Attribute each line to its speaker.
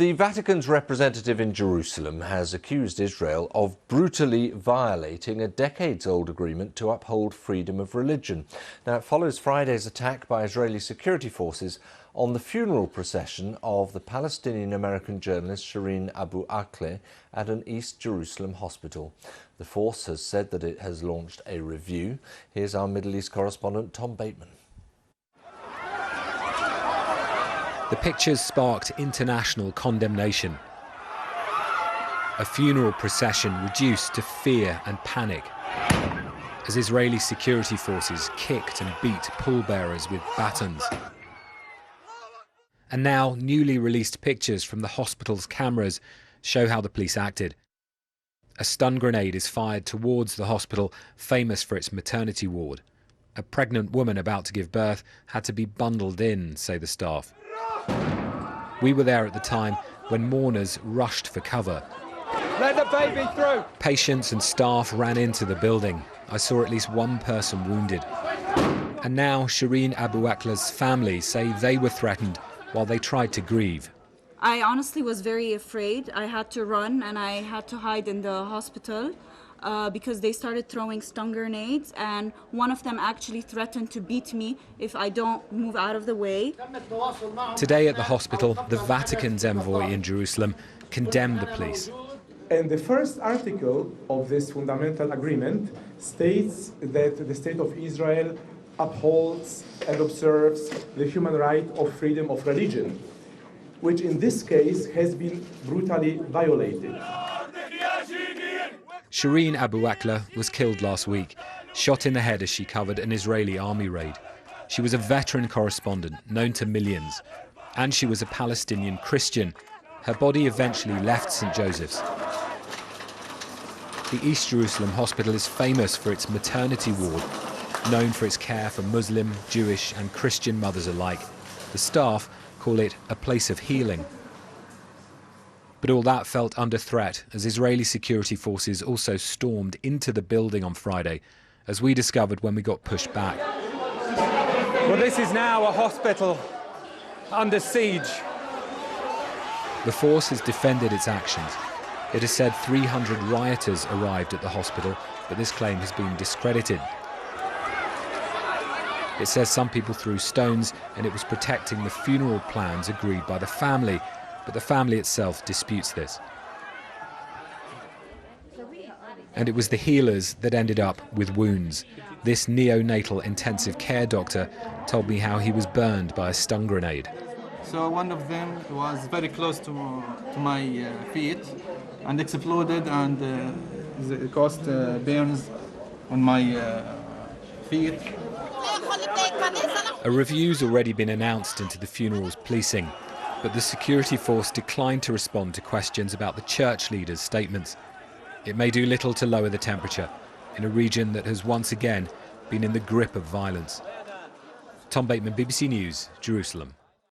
Speaker 1: The Vatican's representative in Jerusalem has accused Israel of brutally violating a decades-old agreement to uphold freedom of religion. Now, it follows Friday's attack by Israeli security forces on the funeral procession of the Palestinian-American journalist Shireen Abu Aqla at an East Jerusalem hospital. The force has said that it has launched a review. Here's our Middle East correspondent Tom Bateman.
Speaker 2: The pictures sparked international condemnation. A funeral procession reduced to fear and panic as Israeli security forces kicked and beat pallbearers with batons. And now, newly released pictures from the hospital's cameras show how the police acted. A stun grenade is fired towards the hospital, famous for its maternity ward. A pregnant woman about to give birth had to be bundled in, say the staff. We were there at the time when mourners rushed for cover.
Speaker 3: Let the baby through!
Speaker 2: Patients and staff ran into the building. I saw at least one person wounded. And now Shireen Abu Aqla's family say they were threatened while they tried to grieve.
Speaker 4: I honestly was very afraid. I had to run and I had to hide in the hospital because they started throwing stun grenades, and one of them actually threatened to beat me if I don't move out of the way.
Speaker 2: Today at the hospital, the Vatican's envoy in Jerusalem condemned the police.
Speaker 5: And the first article of this fundamental agreement states that the State of Israel upholds and observes the human right of freedom of religion, which in this case has been brutally violated.
Speaker 2: Shireen Abu Aqla was killed last week, shot in the head as she covered an Israeli army raid. She was a veteran correspondent, known to millions, and she was a Palestinian Christian. Her body eventually left St. Joseph's. The East Jerusalem hospital is famous for its maternity ward, known for its care for Muslim, Jewish and Christian mothers alike. The staff call it a place of healing. But all that felt under threat as Israeli security forces also stormed into the building on Friday, as we discovered when we got pushed back.
Speaker 3: Well, this is now a hospital under siege.
Speaker 2: The force has defended its actions. It has said 300 rioters arrived at the hospital, but this claim has been discredited. It says some people threw stones and it was protecting the funeral plans agreed by the family, but the family itself disputes this. And it was the healers that ended up with wounds. This neonatal intensive care doctor told me how he was burned by a stun grenade.
Speaker 6: So one of them was very close to my feet and exploded, and it caused burns on my feet.
Speaker 2: A review's already been announced into the funeral's policing, but the security force declined to respond to questions about the church leaders' statements. It may do little to lower the temperature in a region that has once again been in the grip of violence. Tom Bateman, BBC News, Jerusalem.